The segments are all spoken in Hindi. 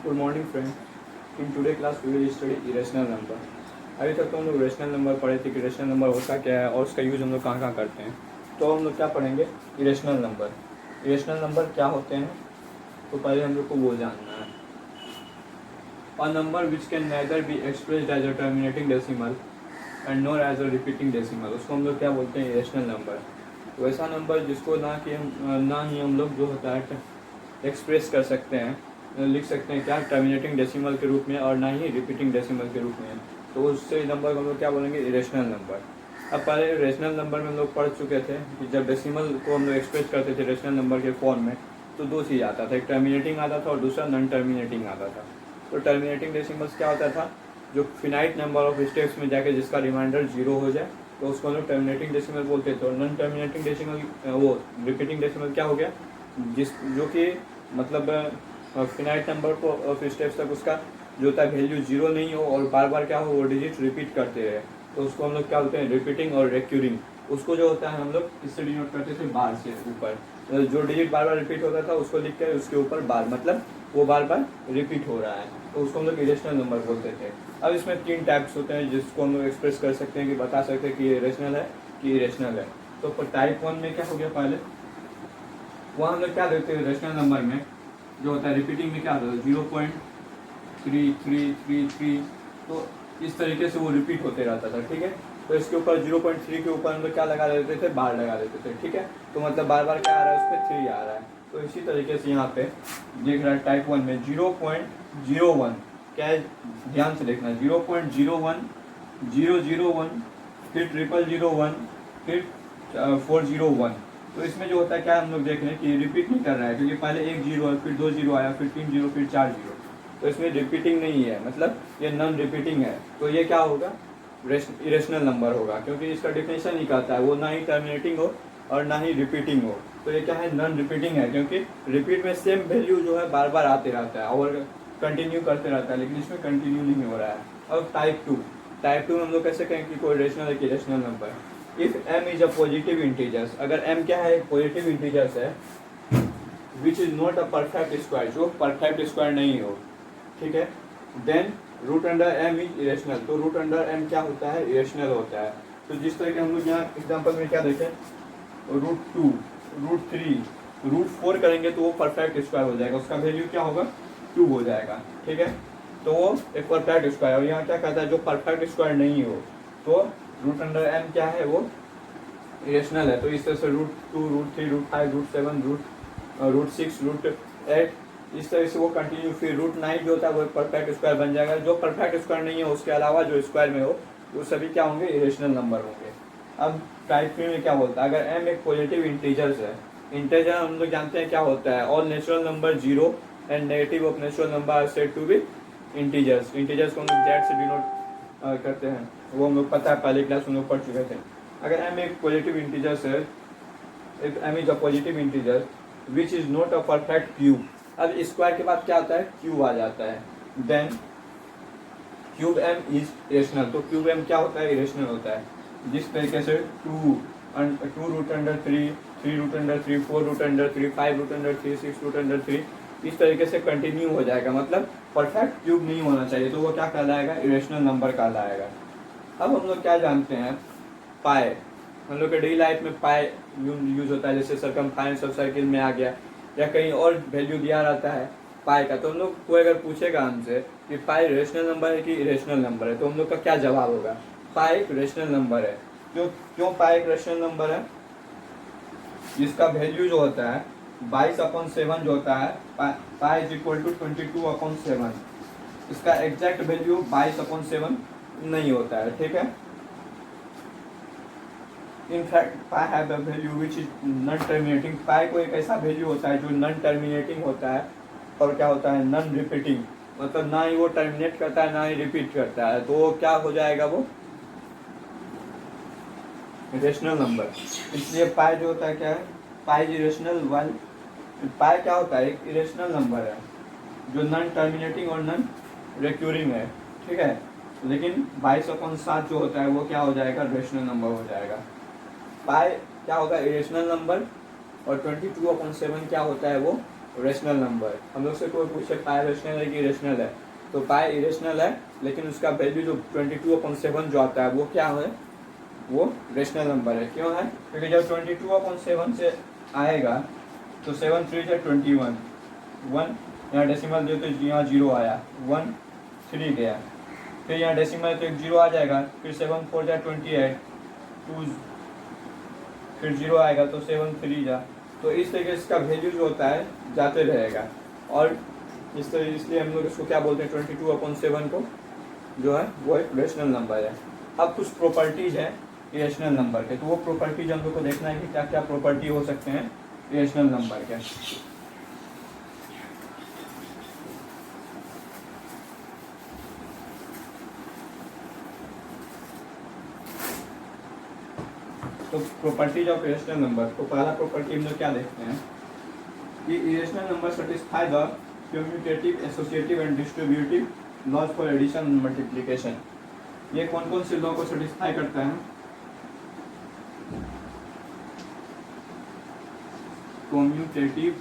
Good morning friend. In today class we will study irrational number. अभी तक तो हम लोग रेशनल नंबर पढ़े थे कि रेशनल नंबर होता क्या है और उसका यूज़ हम लोग कहाँ कहाँ करते हैं। तो हम लोग क्या पढ़ेंगे, इरेशनल नंबर। इरेशनल नंबर क्या होते हैं तो पहले हम लोग को वो जानना है। A number which can neither be expressed as a terminating decimal and nor as a repeating decimal, उसको हम लोग क्या बोलते हैं, इरेशनल नंबर। तो ऐसा नंबर जिसको ना ही हम लोग जो होता है एक्सप्रेस कर सकते हैं, लिख सकते हैं क्या, टर्मिनेटिंग डेसिमल के रूप में और ना ही रिपीटिंग डेसिमल के रूप में। तो उससे नंबर को हम लोग क्या बोलेंगे, इरेशनल नंबर। अब पहले रेशनल नंबर में हम लोग पढ़ चुके थे कि जब डेसिमल को हम लोग एक्सप्रेस करते थे रेशनल नंबर के फॉर्म में, तो दो चीज़ आता था, एक टर्मिनेटिंग आता था और दूसरा नॉन टर्मिनेटिंग आता था। तो टर्मिनेटिंग डेसिमल्स क्या होता था, जो फिनाइट नंबर ऑफ स्टेप्स में जाके जिसका रिमाइंडर जीरो हो जाए तो उसको हम लोग टर्मिनेटिंग डेसिमल बोलते थे। और नॉन टर्मिनेटिंग डेसिमल वो रिपीटिंग डेसिमल क्या हो गया, जिस जो कि मतलब फिनाइट नंबर को ऑफ स्टेप्स तक उसका जो होता है वैल्यू जीरो नहीं हो और बार बार क्या हो वो डिजिट रिपीट करते रहे, तो उसको हम लोग क्या बोलते हैं, रिपीटिंग और रेक्यूरिंग। उसको जो होता है हम लोग किससे डिनोट करते थे, बार से ऊपर। जो डिजिट बार बार रिपीट होता था उसको लिख कर उसके ऊपर बार, मतलब वो बार बार रिपीट हो रहा है, तो उसको हम लोग इरेशनल नंबर बोलते थे। अब इसमें तीन टाइप्स होते हैं जिसको हम लोग एक्सप्रेस कर सकते हैं कि बता सकते हैं कि ये रेशनल है कि इरेशनल है। तो टाइप 1 में क्या हो गया, पहले वहाँ हम लोग क्या देते हैं रेशनल नंबर में जो होता है, रिपीटिंग में क्या होता है 0.3333, तो इस तरीके से वो रिपीट होते रहता था, ठीक है। तो इसके ऊपर 0.3 के ऊपर हम लोग क्या लगा देते थे, बार लगा देते थे, ठीक है। तो मतलब बार बार क्या आ रहा है, उस पर 3 आ रहा है। तो इसी तरीके से यहाँ पे देख रहा है टाइप 1 में 0.01, क्या है ध्यान से देखना, 0.01, 001, फिर 0001, फिर 401। तो इसमें जो होता है क्या, हम लोग देख रहे हैं कि रिपीट नहीं कर रहा है, क्योंकि पहले एक जीरो है, फिर 2 जीरो आया, फिर 3 जीरो, फिर 4 जीरो। तो इसमें रिपीटिंग नहीं है, मतलब ये नॉन रिपीटिंग है। तो ये क्या होगा, इरेशनल नंबर होगा, क्योंकि इसका डिफिनेशन ही कहता है वो ना ही टर्मिनेटिंग हो और ना ही रिपीटिंग हो। तो ये क्या है, नॉन रिपीटिंग है, क्योंकि रिपीट में सेम वैल्यू जो है बार बार आते रहता है और कंटिन्यू करते रहता है, लेकिन इसमें कंटिन्यू नहीं हो रहा है। अब टाइप टू में हम लोग कैसे कहें कि कोई रेशनल है कि irrational number. If m is a positive integers, अगर m क्या है, पॉजिटिव इंटीजर्स है, which is not a perfect square, जो परफेक्ट स्क्वायर नहीं हो, ठीक है, then root under m is irrational. तो रूट अंडर m क्या होता है, इरेशनल होता है। तो जिस तरह के हम लोग यहाँ एग्जाम्पल में क्या देखें, √2, √3, √4 करेंगे तो वो परफेक्ट स्क्वायर हो जाएगा, उसका वैल्यू क्या होगा, 2 हो जाएगा, ठीक है। तो वो एक परफेक्ट स्क्वायर, और यहाँ क्या कहता है, जो परफेक्ट स्क्वायर नहीं हो तो रूट अंडर m क्या है, वो इरेशनल है। तो इस तरह से √2, √3, √5, √7, √6, √8, इस तरह से वो कंटिन्यू, फिर √9 जो होता है वो परफेक्ट स्क्वायर बन जाएगा। जो परफेक्ट स्क्वायर नहीं है उसके अलावा जो स्क्वायर में हो वो सभी क्या होंगे, इरेशनल नंबर होंगे। अब टाइप 3 में क्या बोलता है, अगर m एक पॉजिटिव इंटीजर्स है, इंटीजर हम लोग जानते हैं क्या होता है, all natural number zero and negative of natural number are said to be integers. Integers को हम लोग जेड से डिनोट करते हैं, वो हम लोग पता है, पहले क्लास हम लोग पढ़ चुके थे। अगर m एक पॉजिटिव इंटीजर्स है, if m is a positive integer which is not a perfect cube, अब स्क्वायर के बाद क्या आता है, क्यूब आ जाता है, then cube m is irrational. तो क्यूब m क्या होता है, इरेशनल होता है। जिस तरीके से 2 root under 3, 3 root under 3, 4 root under 3, 5 root under 3, 6 root under 3, इस तरीके से कंटिन्यू हो जाएगा, मतलब परफेक्ट क्यूब नहीं होना चाहिए, तो वो क्या कहलाएगा, इरेशनल नंबर कहलाएगा। अब हम लोग क्या जानते हैं, पाए, हम लोग के डेली लाइफ में पाए यूज होता है, जैसे सरकमफ्रेंस ऑफ सर्किल में आ गया, या कहीं और वैल्यू दिया रहता है पाए का। तो हम लोग कोई अगर पूछेगा हमसे कि पाए रेशनल नंबर है कि इरेशनल नंबर है, तो हम लोग का क्या जवाब होगा, पाए एक रेशनल नंबर है। क्यों पाए एक रेशनल नंबर है, जिसका वैल्यू जो होता है 22/7 जो होता है, पाई इज इक्वल टू 22/7, इसका एग्जैक्ट वैल्यू 22/7 नहीं होता है, ठीक है। In fact pi have a value which is non terminating, pi को एक ऐसा वैल्यू होता है जो नॉन टर्मिनेटिंग होता है और क्या होता है, नॉन रिपीटिंग, मतलब ना ही वो टर्मिनेट करता है ना ही रिपीट करता है, तो वो क्या हो जाएगा, वो रेशनल नंबर। इसलिए पाई जो होता है क्या है, पाई इरेशनल वन, पाई क्या होता है, एक इरेशनल नंबर है जो नॉन टर्मिनेटिंग और नॉन रिक्यूरिंग है, ठीक है। लेकिन 22/7 जो होता है वो क्या हो जाएगा, रेशनल नंबर हो जाएगा। पाई क्या होगा, इरेशनल नंबर, और 22/7 क्या होता है, वो रेशनल नंबर। हम लोग से कोई पूछे पाई रेशनल है कि इरेशनल है, तो पाई इरेशनल है, लेकिन उसका वैल्यू जो 22/7 जो आता है वो क्या है, वो रेशनल नंबर है। क्यों है? क्योंकि जब 22/7 से आएगा तो 7 3 से 21, 1 यहाँ डेसिमल दे तो यहाँ 0 आया, 1 3 गया, फिर यहाँ डेसिमल तो एक 0 आ जाएगा, फिर 7 4 जा 28, 2 फिर 0 आएगा तो 7 3 जा, तो इस तरीके से इसका वैल्यू जो होता है जाते रहेगा। और इस तरह इसलिए हम लोग इसको क्या बोलते हैं, 22/7 को जो है वो एक रेशनल नंबर है। अब कुछ प्रॉपर्टीज है इरेशनल नंबर के, तो वो प्रॉपर्टीज हम लोग को देखना है कि क्या क्या प्रॉपर्टी हो सकते हैं इरेशनल नंबर के। तो प्रॉपर्टीज ऑफ इरेशनल नंबर, तो पहला प्रॉपर्टी हम लोग क्या देखते हैं कि irrational number satisfy the commutative, associative and distributive laws for addition and multiplication. ये कौन कौन से लॉ को सेटिस्फाई करता है? कम्यूटेटिव,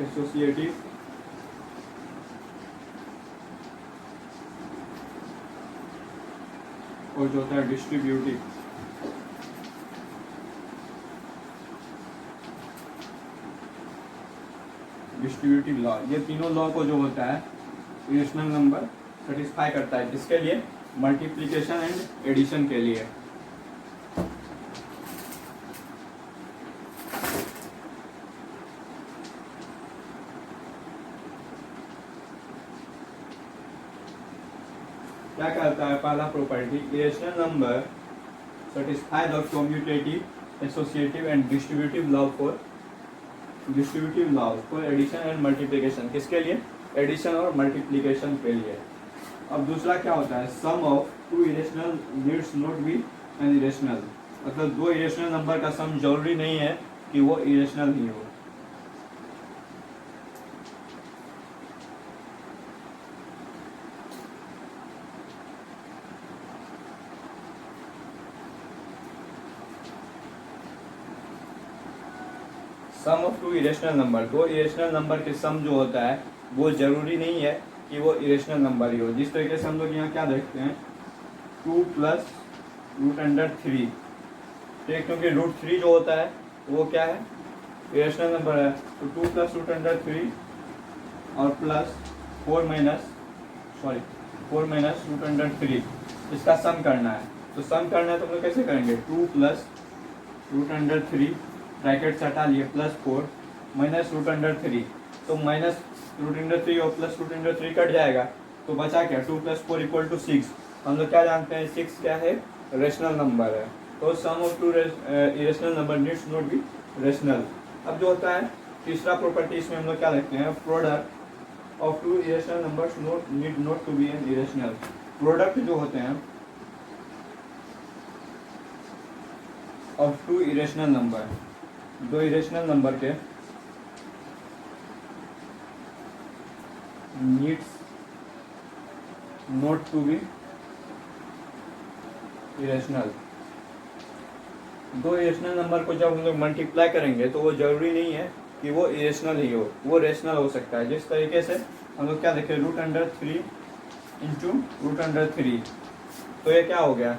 एसोसिएटिव और जो होता है डिस्ट्रीब्यूटिव। डिस्ट्रीब्यूटिव लॉ, ये तीनों लॉ को जो होता है इरेशनल नंबर सेटिस्फाई करता है। किसके लिए? मल्टीप्लिकेशन एंड एडिशन के लिए। क्या कहता है पहला property, irrational number satisfy the commutative, associative and distributive law for addition and multiplication. किसके लिए? एडिशन और मल्टीप्लिकेशन के लिए। अब दूसरा क्या होता है, sum of two irrational needs not be an irrational, मतलब दो इरेशनल नंबर का सम जरूरी नहीं है कि वो इरेशनल ही हो। सम ऑफ टू इरेशनल नंबर, दो इरेशनल नंबर के सम जो होता है वो जरूरी नहीं है कि वो इरेशनल नंबर ही हो। जिस तरीके से हम लोग यहाँ क्या देखते हैं, 2 + √3, ठीक, क्योंकि √3 जो होता है वो क्या है, इरेशनल नंबर है। तो 2 + √3 और प्लस 4 √3, इसका सम करना है। तो सम करना है तो हम लोग कैसे करेंगे, 2 + √3 ब्रैकेट से हटा लिए, +4 -√3, तो -√3 और +√3 कट जाएगा, तो बचा क्या, 2 + 4 = 6। हम लोग क्या जानते हैं, 6 क्या है, रेशनल नंबर है। तो sum of two irrational number needs not be rational. अब जो होता है तीसरा प्रॉपर्टी, इसमें हम लोग क्या लिखते हैं, product of two irrational numbers need not to be an irrational. Product जो होते हैं ऑफ टू इरेशनल नंबर, दो इरेशनल नंबर के needs not to be irrational. दो इरेशनल नंबर को जब हम लोग मल्टीप्लाई करेंगे तो वो जरूरी नहीं है कि वो इरेशनल ही हो, वो रेशनल हो सकता है। जिस तरीके से हम लोग क्या देखें, √3 × √3, तो ये क्या हो गया,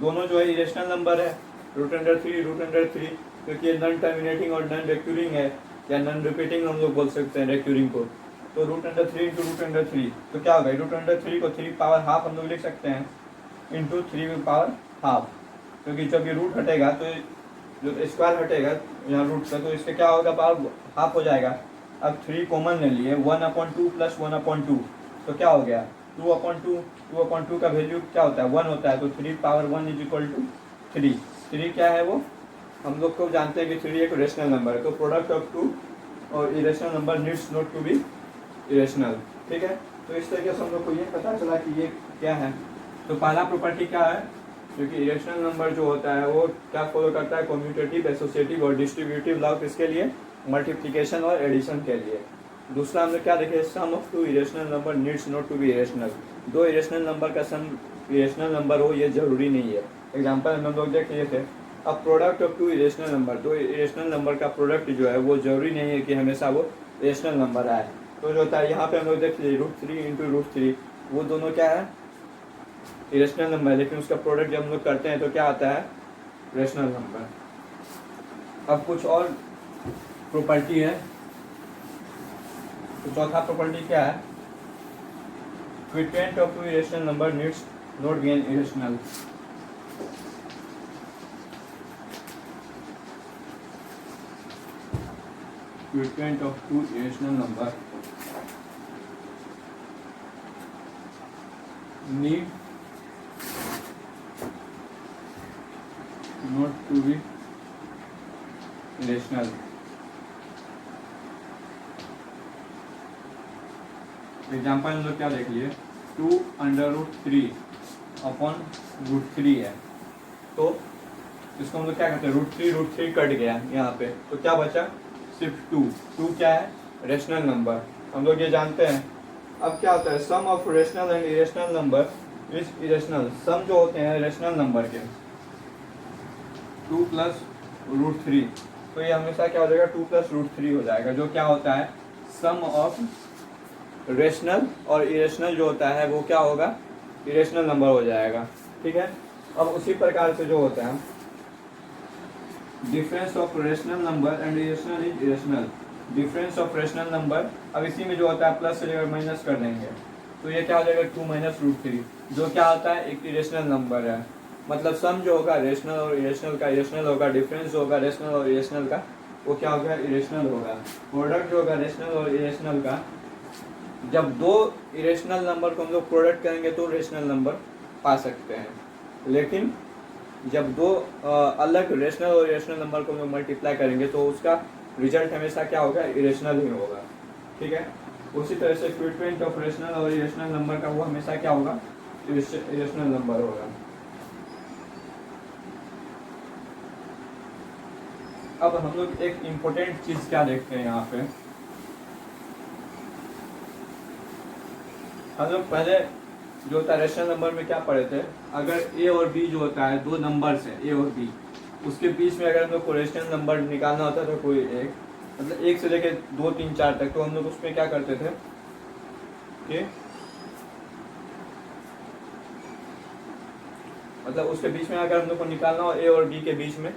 दोनों जो है इरेशनल नंबर है, √3 क्योंकि ये नॉन टर्मिनेटिंग और नॉन रेक्यूरिंग है, या नॉन रिपीटिंग हम लोग बोल सकते हैं रेक्यूरिंग को। तो √3 × √3, तो क्या होगा, √3 को 3 हम लोग लिख सकते हैं, इंटू 3 क्योंकि जब ये रूट हटेगा तो जो स्क्वायर हटेगा यहाँ रूट से, तो इसके क्या होगा, पावर हाफ हो जाएगा। अब 3 कॉमन ले लिए, 1/2 + 1/2, तो क्या हो गया, 2/2 का वैल्यू क्या होता है, 1 होता है, तो 3 × 1 = 3। 3 क्या है, वो हम लोग को जानते हैं कि 3 एक रेशनल नंबर है। तो प्रोडक्ट ऑफ टू और irrational number needs not to be irrational, ठीक है। तो इस तरीके से हम लोग को ये पता चला कि ये क्या है। तो पहला प्रॉपर्टी क्या है, क्योंकि इरेशनल नंबर जो होता है वो क्या फॉलो करता है, कम्यूटेटिव, एसोसिएटिव और डिस्ट्रीब्यूटिव लॉ, किसके लिए, मल्टीप्लिकेशन और एडिशन के लिए। दूसरा हमने क्या देखे, sum of two irrational number needs not to be irrational, दो इरेशनल नंबर का सम इरेशनल नंबर हो ये जरूरी नहीं है। एग्जाम्पल हम लोग देख लिए थे अब product of two irrational number, तो इरेशनल नंबर का प्रोडक्ट जो है वो जरूरी नहीं है कि हमेशा वो इरेशनल नंबर आए। तो जो होता है यहाँ पे हम लोग देख लीजिए √3 इंटू √3, वो दोनों क्या है, इरेशनल नंबर है, लेकिन उसका प्रोडक्ट जब हम लोग करते हैं तो क्या आता है, रेशनल नंबर। अब कुछ और प्रॉपर्टी है, तो चौथा प्रॉपर्टी क्या है, quotient of two irrational number needs not be an irrational. Quotient of two irrational number need not to be irrational। Example हम लोग क्या देख लिए, 2√3 अपॉन √3 है, तो इसको हम लोग क्या करते हैं, √3 कट गया यहाँ पे, तो क्या बचा सिर्फ 2 क्या है, रेशनल नंबर, हम लोग ये जानते हैं। अब क्या होता है, sum of rational and irrational number is irrational. Sum जो होते हैं रेशनल नंबर के 2 + √3, तो ये हमेशा क्या हो जाएगा, 2 + √3 हो जाएगा, जो क्या होता है सम ऑफ रेशनल और इरेशनल जो होता है वो क्या होगा, इरेशनल नंबर हो जाएगा। ठीक है, अब उसी प्रकार से जो होता है difference of rational number and irrational is irrational. Difference of rational number, अब इसी में जो होता है प्लस से जगह माइनस कर देंगे, तो ये क्या हो जाएगा 2 - √3, जो क्या होता है एक इरेशनल नंबर है। मतलब सम जो होगा रेशनल और इरेशनल का इरेशनल होगा, डिफरेंस जो होगा रेशनल और इरेशनल का वो क्या होगा, इरेशनल होगा। प्रोडक्ट जो होगा रेशनल और इरेशनल का, जब दो इरेशनल नंबर को हम लोग प्रोडक्ट करेंगे तो रेशनल नंबर पा सकते हैं, लेकिन जब दो अलग रेशनल और इरेशनल नंबर को हम लोग मल्टीप्लाई करेंगे तो उसका रिजल्ट हमेशा क्या होगा, इरेशनल ही होगा। ठीक है, उसी तरह से क्विटेंट ऑफ रेशनल और इरेशनल नंबर का वो हमेशा क्या होगा, इरेशनल नंबर होगा। अब हम लोग एक इम्पोर्टेंट चीज क्या देखते हैं यहाँ पे, हम लोग पहले जो होता है रेशनल नंबर में क्या पढ़े थे, अगर ए और बी जो होता है दो नंबर्स है ए और बी, उसके बीच में अगर हम लोग को रेशनल नंबर निकालना होता था कोई एक, मतलब 1 से लेके 2, 3, 4 तक, तो हम लोग उसमें क्या करते थे कि मतलब उसके बीच में अगर हम लोग को निकालना हो ए और बी के बीच में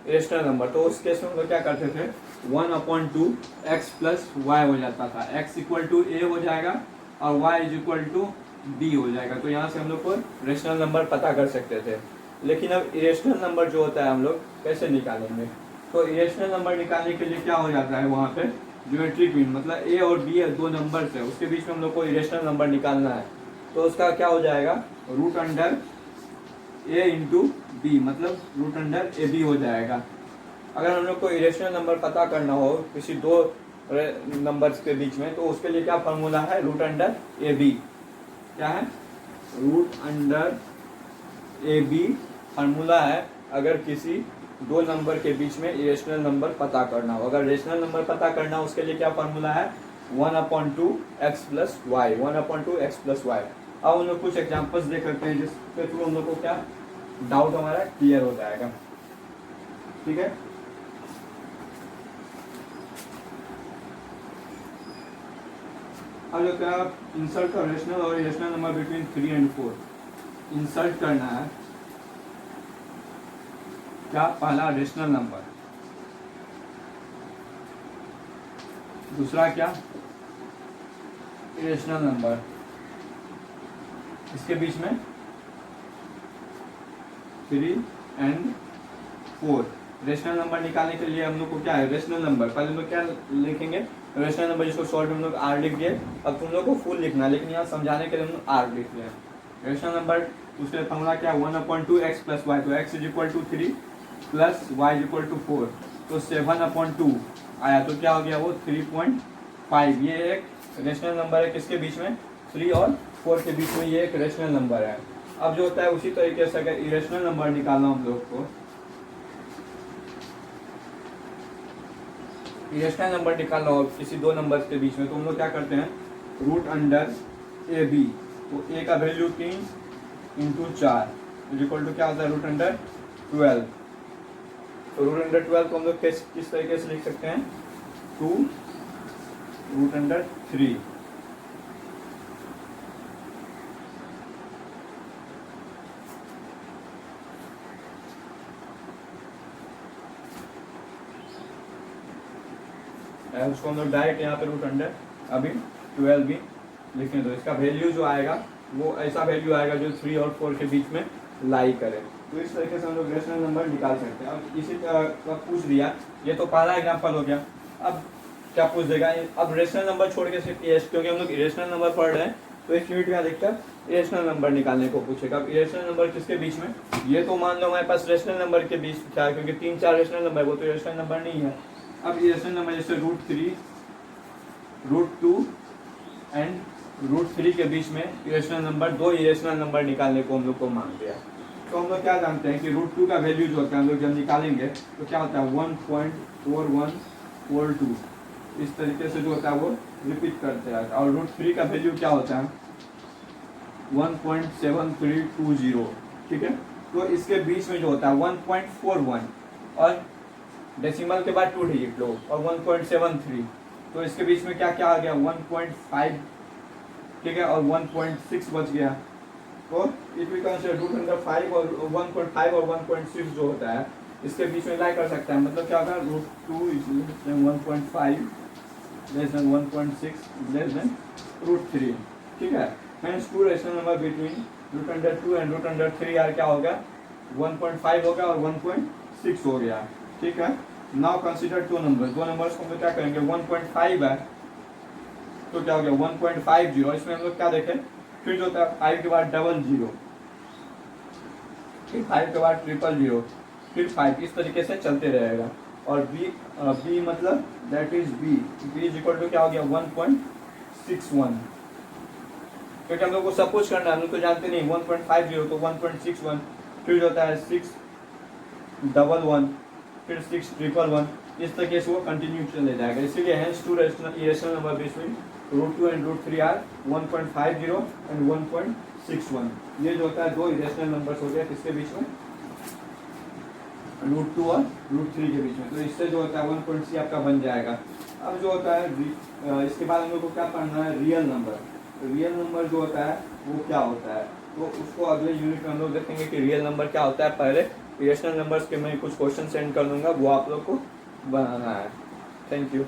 रेशनल नंबर, तो उस केस में हम लोग क्या करते थे 1/2 x + y हो जाता था, x = a हो जाएगा और y = b हो जाएगा। तो यहाँ से हम लोग को रेशनल नंबर पता कर सकते थे। लेकिन अब इरेशनल नंबर जो होता है हम लोग कैसे निकालेंगे, तो इरेशनल नंबर निकालने के लिए क्या हो जाता है, वहाँ पे ज्योमेट्रिक मीन, मतलब ए और बी है दो नंबर है, उसके बीच में हम लोग को इरेशनल नंबर निकालना है, तो उसका क्या हो जाएगा √a इंटू बी, मतलब √ab हो जाएगा। अगर हम लोग को इरेशनल नंबर पता करना हो किसी दो नंबर्स के बीच में, तो उसके लिए क्या फार्मूला है, √ab, क्या है √ab फार्मूला है अगर किसी दो नंबर के बीच में इरेशनल नंबर पता करना हो। अगर रेशनल नंबर पता करना हो उसके लिए क्या फार्मूला है, 1/2 x + y, 1/2 x + y। अब हम लोग कुछ एग्जांपल्स देख सकते हैं जिसके थ्रू हम लोग को क्या डाउट हमारा क्लियर हो जाएगा। ठीक है, अब जो क्या इंसर्ट का रेशनल और irrational number between 3 and 4 insert करना है, क्या पहला रेशनल नंबर, दूसरा क्या इरेशनल नंबर, इसके बीच में 3 and 4। रेशनल नंबर निकालने के लिए हम लोग को क्या है, रेशनल नंबर पहले हम लोग क्या लिखेंगे, रेशनल नंबर जिसको शॉर्ट में हम लोग आर लिख दिए। अब तुम लोग को फुल लिखना है, लेकिन यहाँ समझाने के लिए हम लोग आर लिख रहे हैं। रेशनल नंबर उसके फॉर्मूला क्या है 1/2 x + y, तो x = 3 + y = 4, तो 7/2 आया, तो क्या हो गया वो 3.5। ये एक रेशनल नंबर है किसके बीच में, 3 और 4 के बीच में, ये एक रेशनल नंबर है। अब जो होता है उसी तरीके से अगर इरेशनल नंबर निकालना हम लोग को, इरेशनल नंबर निकालना हो किसी दो नंबर्स के बीच में, तो हम लोग क्या करते हैं √ab, तो a का वैल्यू 3 × 4 = क्या होता है √12। तो रूट अंडर 12 को हम लोग किस तरीके से लिख सकते हैं, 2 रूट अंडर 3। उसको हम लोग डायरेक्ट यहाँ पे रूट अंडर अभी 12 भी लिखें, तो इसका वैल्यू जो आएगा वो ऐसा वैल्यू आएगा जो 3 और 4 के बीच में लाई करे। तो इस तरीके से हम लोग रेशनल नंबर निकाल सकते हैं। अब इसी तरह पूछ दिया, ये तो पहला एग्जाम्पल हो गया। अब क्या पूछ देगा, अब रेशनल नंबर छोड़ के सिर्फ क्योंकि हम लोग इरेशनल नंबर पढ़ रहे हैं तो इस यूनिट में अधिकतर इरेशनल नंबर निकालने को पूछेगा। अब इरेशनल नंबर किसके बीच में, ये तो मान लो हमारे पास रेशनल नंबर के बीच क्या है, क्योंकि 3-4 रेशनल नंबर, वो तो इरेशनल नंबर नहीं है। अब इरेशनल नंबर जैसे √3, √2 एंड √3 के बीच में इरेशनल नंबर, 2 इरेशनल नंबर निकालने को हम लोग को मांग दिया। तो हम लोग क्या जानते हैं कि √2 का वैल्यू जो होता है हम लोग जब निकालेंगे तो क्या होता है 1.4142, इस तरीके से जो होता है वो रिपीट करते हैं। और √3 का वैल्यू क्या होता है 1.7320, ठीक है। तो इसके बीच में जो होता है 1.41 और डेसिमल के बाद 2 डिजिट लो और 1.73, तो इसके बीच में क्या क्या आ गया 1.5, ठीक है, और 1.6 बच गया। तो इट विल कंसीडर √5 और 1.5 और 1.6 जो होता है इसके बीच में लाई कर सकता है। मतलब क्या होगा √2 = 1.5 लेस देन 1.6 लेस देन √3, ठीक है। Hence 2 rational number between √2 and √3 यार क्या होगा 1.5 होगा और 1.6 हो गया, ठीक है। नाउ कंसीडर 2 नंबर्स, 2 नंबर्स को हम लोग क्या करेंगे 1.5 है तो क्या हो गया 1.50, इसमें हम लोग क्या देखें फिर जो होता है 5 के बाद 00, फिर 5 के बाद 000, फिर 5, इस तरीके से चलते रहेगा। और b मतलब that is b equal to क्या हो गया 1.61, क्योंकि हम लोग को सब कुछ करना है, हम लोग तो जानते नहीं 1.50 तो 1.61, फिर जो होता है 611, फिर 6111, इस तरीके से वो कंटिन्यू चले जाएगा। इसीलिए hence 2 irrational number between √2 and √3 are 1.50 and 1.61। ये जो होता है 2 इरेशनल नंबर्स हो गए किसके बीच में, √2 और √3 के बीच में। तो इससे जो होता है 1.c आपका बन जाएगा। अब जो होता है इसके बाद हम लोग को क्या पढ़ना है रियल नंबर। रियल नंबर जो होता है वो क्या होता है, तो उसको अगले यूनिट में हम लोग देखेंगे कि रियल नंबर क्या होता है। पहले इरेशनल नंबर्स के मैं कुछ क्वेश्चन सेंड कर दूंगा, वो आप लोग को बनाना है। Thank you.